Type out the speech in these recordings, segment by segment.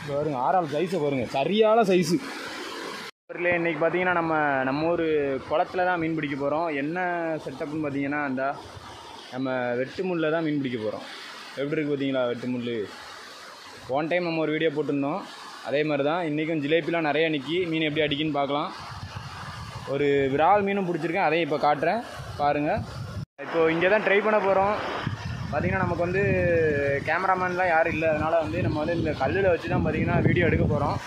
பாருங்க ஆறாள் சைஸை பாருங்கள், சரியான சைஸு. இன்றைக்கி பார்த்தீங்கன்னா நம்ம ஊர் குளத்துல தான் மீன் பிடிக்க போகிறோம். என்ன செட்டப்னு பார்த்தீங்கன்னா நம்ம வெட்டு முள்ளில் தான் மீன் பிடிக்க போகிறோம். எப்படி இருக்குது பார்த்தீங்களா வெட்டு முள். ஒன் டைம் நம்ம ஒரு வீடியோ போட்டிருந்தோம், அதே மாதிரி தான் இன்றைக்கும் ஜிலேபிலாம் நிறைய நிற்கி மீன் எப்படி அடிக்குன்னு பார்க்கலாம். ஒரு விரால் மீனும் பிடிச்சிருக்கேன், அதையும் இப்போ காட்டுறேன் பாருங்கள். இப்போது இங்கே தான் ட்ரை பண்ண போகிறோம். பார்த்திங்கன்னா நமக்கு வந்து கேமராமேன்லாம் யாரும் இல்லை, அதனால் வந்து நம்ம வந்து இந்த கல்லில் வச்சு தான் பார்த்திங்கன்னா வீடியோ எடுக்க போகிறோம்.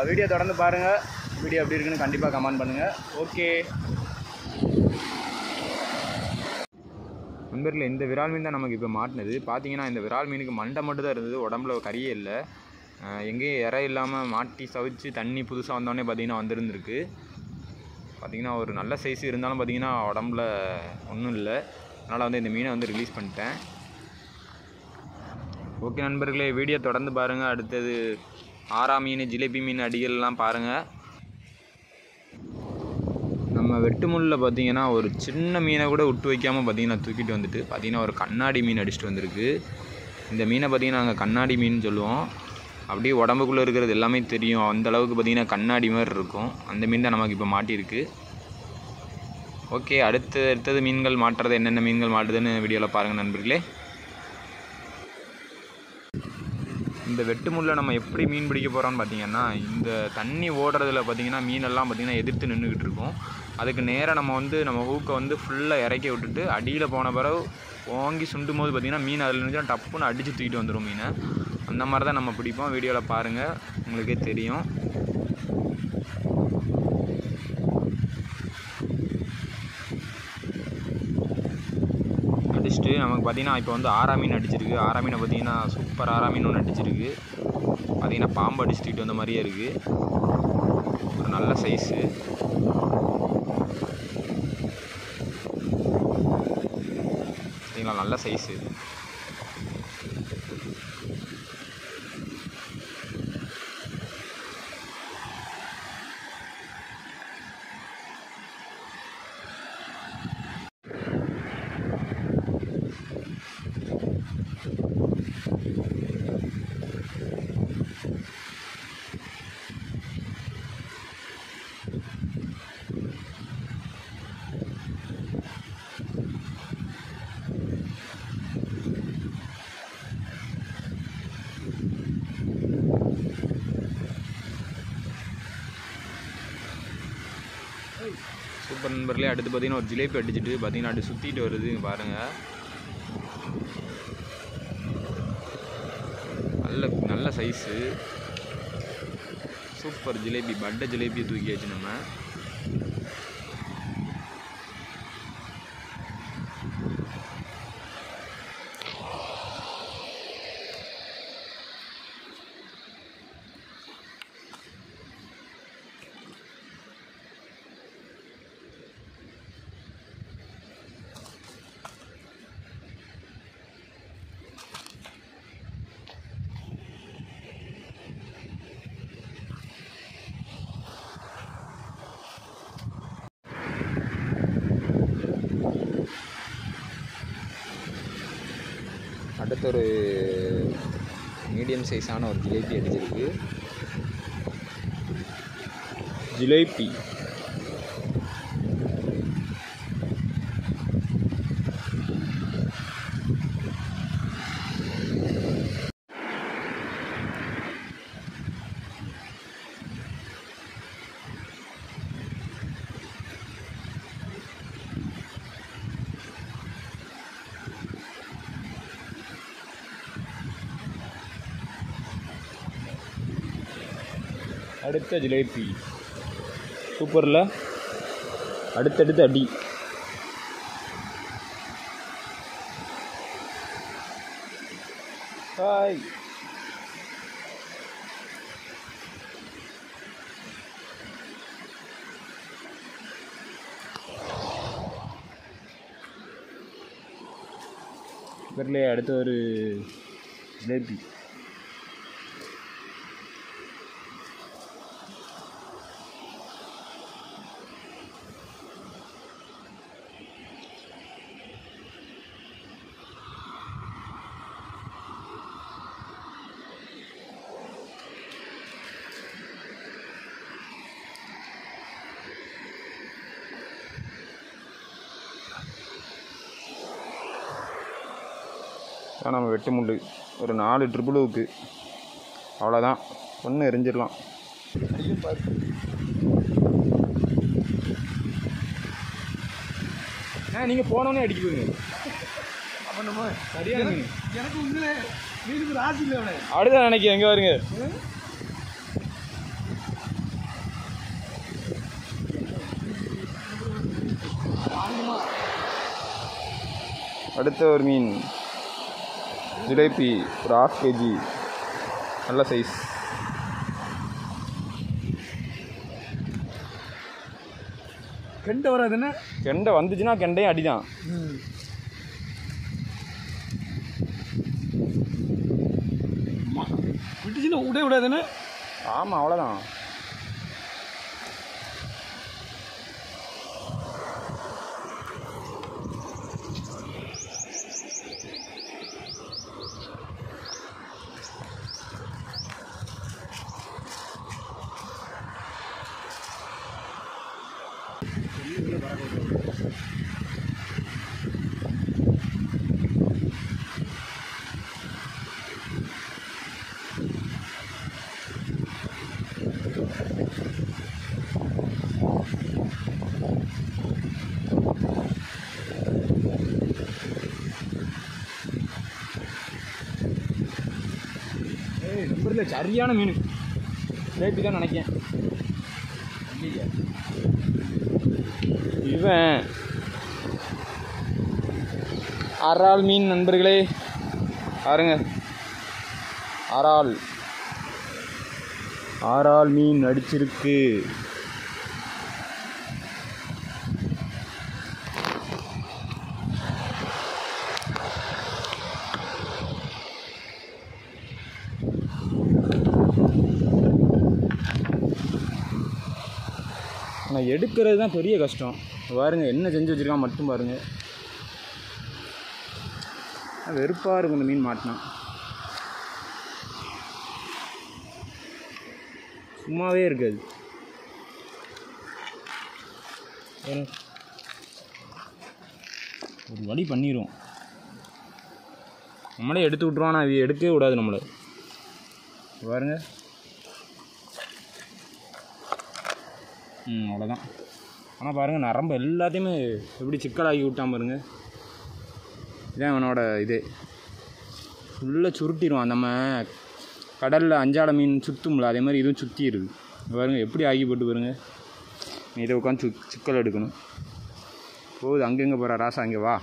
வீடியோ தொடர்ந்து பாருங்கள். வீடியோ எப்படி இருக்குன்னு கண்டிப்பாக கமெண்ட் பண்ணுங்கள். ஓகே நண்பர்களே, இந்த விரால் மீன் தான் நமக்கு இப்போ மாட்டினது. பார்த்தீங்கன்னா இந்த விரால் மீனுக்கு மண்டை மட்டும் தான் இருந்தது, உடம்புல கறியே இல்லை. எங்கேயும் இறை இல்லாமல் மாட்டி சவிச்சு தண்ணி புதுசாக வந்தோடனே பார்த்திங்கன்னா வந்துருந்துருக்கு. பார்த்திங்கன்னா ஒரு நல்ல சைஸ் இருந்தாலும் பார்த்திங்கன்னா உடம்புல ஒன்றும் இல்லை. அதனால் வந்து இந்த மீனை வந்து ரிலீஸ் பண்ணிட்டேன். ஓகே நண்பர்களே, வீடியோ தொடர்ந்து பாருங்கள். அடுத்தது ஆரா மீன், ஜிலேபி மீன் அடிகள்லாம் பாருங்கள். நம்ம வெட்டு முள்ளில் பார்த்திங்கன்னா ஒரு சின்ன மீனை கூட விட்டு வைக்காமல் பார்த்திங்கன்னா தூக்கிட்டு வந்துட்டு பார்த்திங்கன்னா ஒரு கண்ணாடி மீன் அடிச்சுட்டு வந்திருக்கு. இந்த மீனை பார்த்திங்கன்னா நாங்கள் கண்ணாடி மீன் சொல்லுவோம். அப்படியே உடம்புக்குள்ளே இருக்கிறது எல்லாமே தெரியும், அந்தளவுக்கு பார்த்திங்கன்னா கண்ணாடி மாதிரி இருக்கும். அந்த மீன் தான் நமக்கு இப்போ மாட்டியிருக்கு. ஓகே, அடுத்தது மீன்கள் மாட்டுறது, என்னென்ன மீன்கள் மாட்டுதுன்னு வீடியோவில் பாருங்கள் நண்பர்களே. இந்த வெட்டு முள்ளில் நம்ம எப்படி மீன் பிடிக்க போகிறோம்னு பார்த்திங்கன்னா, இந்த தண்ணி ஓடுறதுல பார்த்திங்கன்னா மீனெல்லாம் பார்த்திங்கன்னா எதிர்த்து நின்றுக்கிட்டு இருக்கும். அதுக்கு நேராக நம்ம ஹூக்கை வந்து ஃபுல்லாக இறக்கி விட்டுட்டு அடியில் போன பிறகு ஓங்கி சுண்டும் போது பார்த்திங்கன்னா மீன் அதில் இருந்துச்சுன்னா டப்புன்னு அடித்து தூக்கிட்டு வந்துடும் மீனை. அந்த மாதிரி தான் நம்ம பிடிப்போம். வீடியோவில் பாருங்கள், உங்களுக்கே தெரியும். அடிச்சுட்டு நமக்கு பார்த்திங்கன்னா இப்போ வந்து ஆரா மீன் அடிச்சிருக்கு. ஆரா மீனை பார்த்திங்கன்னா சூப்பர் ஆரா மீன் ஒன்று அடிச்சிருக்கு. பார்த்திங்கன்னா பாம்பு அடிச்சுட்டு வந்த மாதிரியே இருக்குது. ஒரு நல்ல சைஸு. பார்த்திங்களா, நல்ல சைஸு. சூப்பர் நண்பர்களே, அடுத்து பார்த்திங்கன்னா ஒரு ஜிலேபி அடிச்சுட்டு பார்த்திங்கன்னா அப்படி சுற்றிட்டு வருது. இங்கே பாருங்கள், நல்ல சைஸு. சூப்பர் ஜிலேபி, பட்டை ஜிலேபியை தூக்கியாச்சு நம்ம. அடுத்து ஒரு மீடியம் சைஸான ஒரு ஜிலேபி அடிச்சிருக்கு. ஜிலேபி அடுத்த ஜிலேபி சூப்பரில். அடுத்தடுத்து அடி. ஹாய், இவரிலே அடுத்த ஒரு ஜிலேபி. அதான் நம்ம வெட்டு முள் ஒரு 4 ட்ரிபிளுக்கு அவ்வளோதான். ஒன்று எரிஞ்சிடலாம். நீங்கள் போனோன்னே அடிக்க போயிருங்க. அப்போ நம்ம சரியான மீன். எனக்கு உண்மையிலே மீனுக்கு ராசி இல்லை. அவனை அப்படிதான் நினைக்கிறேன். எங்கே வருங்க அடுத்த ஒரு மீன் ஜிலேபி, ஒரு 1/2 kg, நல்ல சைஸ். கெண்டை வராதுன்னா கெண்டை வந்துச்சுன்னா கெண்டையும் அடிதான். விட்டுச்சுன்னா விட விடாதுன்னு. ஆமாம், அவ்வளோதான். நம்பரில் சரியான மீன் ஜிலேபி தான் நினைக்கேன். இவன் அறால் மீன் நண்பர்களே, பாருங்க. ஆறால் மீன் அடிச்சிருக்கு. ஆனால் எடுக்கிறது தான் பெரிய கஷ்டம். பாருங்க என்ன செஞ்சு வச்சுருக்கான் மட்டும் பாருங்கள். வெறுப்பாக இருக்கும் இந்த மீன் மாட்டினா. சும்மாவே இருக்காது. ஒரு வழி பண்ணிடும். நம்மளே எடுத்து விட்ருவோம். ஆனால் அது எடுக்கவே விடாது நம்மளை. பாருங்க. அவ்வளோதான். ஆனால் பாருங்கள், நரம்பு எல்லாத்தையுமே எப்படி சிக்கலாகி விட்டான் பாருங்க. இதான் அவனோட இது. ஃபுல்லாக சுருட்டிடுவான். நம்ம கடலில் அஞ்சாலை மீன் சுற்றும்ல, அதே மாதிரி இதுவும் சுற்றிடுது. பாருங்கள் எப்படி ஆகி போட்டு பாருங்க. இதை உட்காந்து சிக்கல் எடுக்கணும். போகுது அங்கெங்கே போகிற ராசா, அங்கே வா.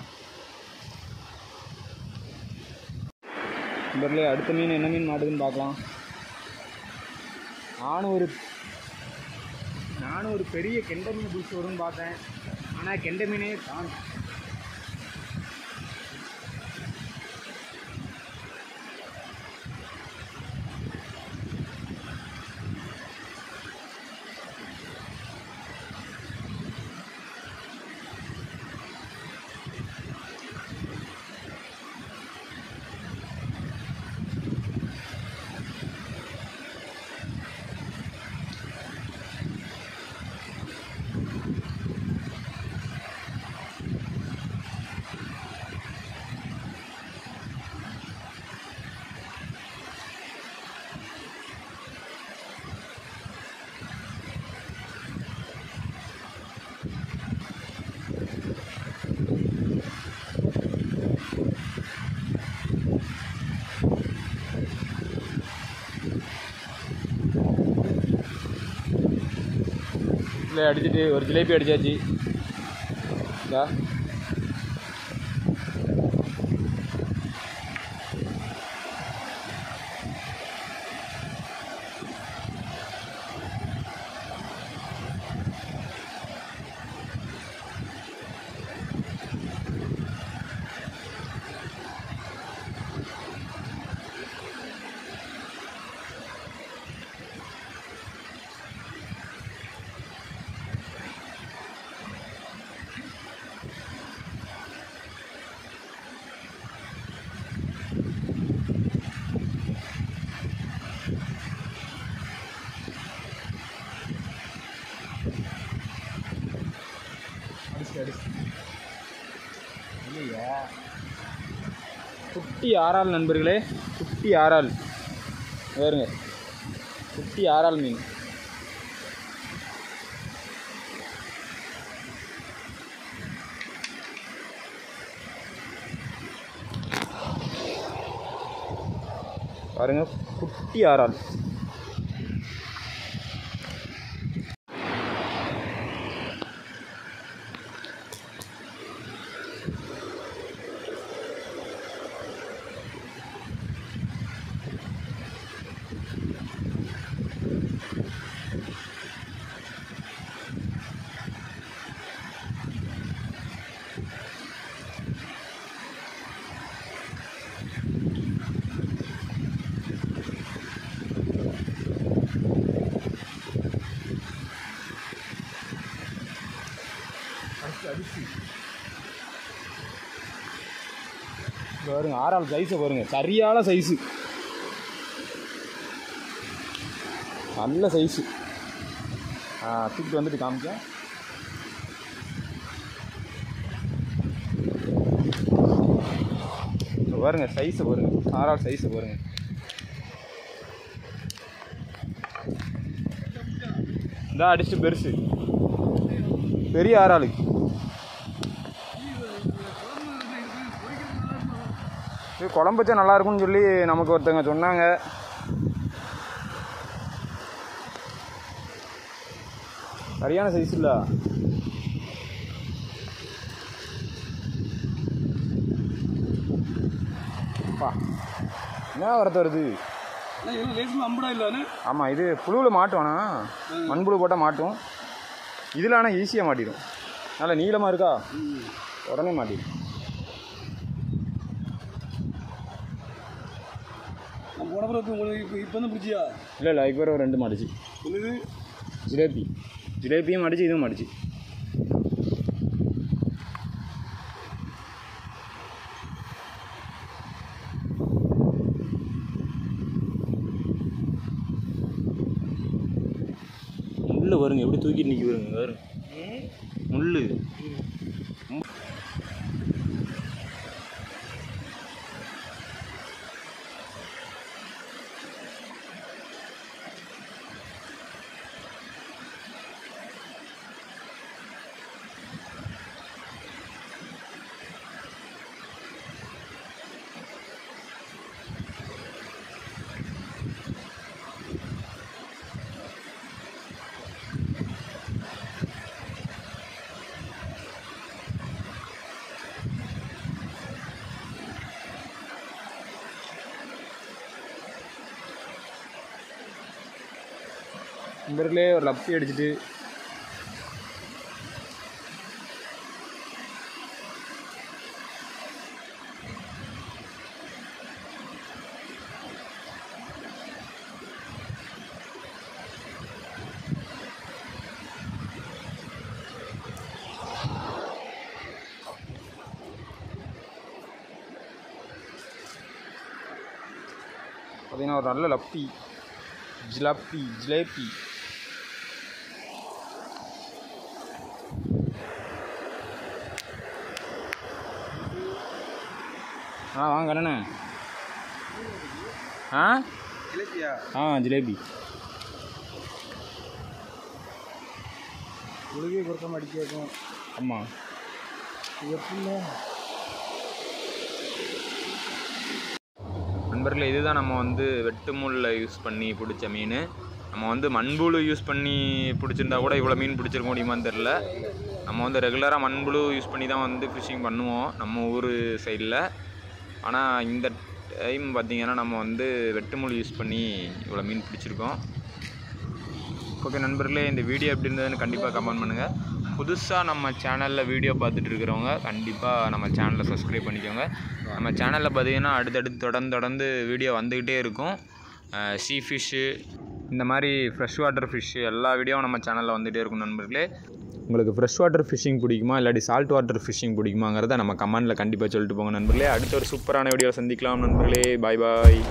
நண்பர்களே, அடுத்த மீன் என்ன மீன் மாட்டுதுன்னு பார்க்கலாம். நானும் ஒரு பெரிய கெண்டை மீன் பிடிச்சி வரும்னு பார்த்தேன். ஆனால் கெண்டை மீனே காணும். அடிச்சுட்டு ஒரு ஜிலேபி அடிச்சாச்சு. இல்லையா குட்டி ஆறால் நண்பர்களே, குட்டி ஆறால் வேறுங்க, குட்டி ஆறால் மீன். பாருங்க, குட்டி ஆறால். பாருங்க ஆறால் சைஸை பாருங்க, சரியான சைஸு, நல்ல சைஸு. தூக்கிட்டு வந்துட்டு காமிக்க. பாருங்க சைஸை பாருங்க, ஆறால் சைஸை பாருங்க. இதான் அடிச்சுட்டு பெருசு, பெரிய ஆறாளு. இது குழம்பு வச்சா நல்லா இருக்கும்னு சொல்லி நமக்கு ஒருத்தங்க சொன்னாங்க. சரியான சைஸ் இல்லை. என்ன வரத்து வருது? ஆமாம், இது புழுவில் மாட்டோண்ணா, மண்புழு போட்டால் மாட்டும். இதில் ஆனால் ஈஸியாக மாட்டிடும். நல்லா நீளமாக இருக்கா, உடனே மாட்டிடும். இல்லை இல்லை, இப்போ ஒரு 2 மாடிச்சு. ஜிலேபியும் மாடிச்சு, இதுவும் மாடிச்சு. முள்ளு வருங்க, எப்படி தூக்கிட்டு நிற்க வருங்க, வருங்க முள்ளு. நண்பர்களே, ஒரு லப்பி அடிச்சுட்டு பார்த்தீங்கன்னா ஒரு நல்ல லப்பி, ஜிலேபி. வாங்க அண்ணே. ஜிலேபி உலகே கொடுக்க மாட்டேங்கும். ஆமாம், நண்பர்களே, இதுதான் நம்ம வெட்டு முள்ளில் யூஸ் பண்ணி பிடிச்ச மீன். நம்ம மண்புழு யூஸ் பண்ணி பிடிச்சிருந்தா கூட இவ்வளோ மீன் பிடிச்சிருக்க முடியுமான்னு தெரில. நம்ம ரெகுலராக மண்புழு யூஸ் பண்ணி தான் ஃபிஷிங் பண்ணுவோம் நம்ம ஊர் சைடில். ஆனால் இந்த டைம் பார்த்திங்கன்னா நம்ம வெட்டுமுள் யூஸ் பண்ணி இவ்வளோ மீன் பிடிச்சிருக்கோம். ஓகே நண்பர்களே, இந்த வீடியோ எப்படி இருந்ததுன்னு கண்டிப்பாக கமெண்ட் பண்ணுங்கள். புதுசாக நம்ம சேனலில் வீடியோ பார்த்துட்டு இருக்கிறவங்க கண்டிப்பாக நம்ம சேனலை சப்ஸ்கிரைப் பண்ணிக்கோங்க. நம்ம சேனலில் பார்த்திங்கன்னா அடுத்தடுத்து தொடர்ந்து வீடியோ வந்துக்கிட்டே இருக்கும். சீ ஃபிஷ்ஷு, இந்த மாதிரி ஃப்ரெஷ் வாட்டர் ஃபிஷ்ஷு எல்லா வீடியோவும் நம்ம சேனலில் வந்துகிட்டே இருக்கும். நண்பர்களே, உங்களுக்கு ஃப்ரெஷ் வாட்டர் ஃபிஷிங் பிடிக்குமா இல்லாட்டி சால்ட் வாட்டர் ஃபிஷிங் பிடிக்குமாங்கிறத நம்ம கமெண்டில் கண்டிப்பாக சொல்லிட்டு போங்க நண்பர்களே. அடுத்த ஒரு சூப்பரான வீடியோ சந்திக்கலாம் நண்பர்களே. பாய் பாய்.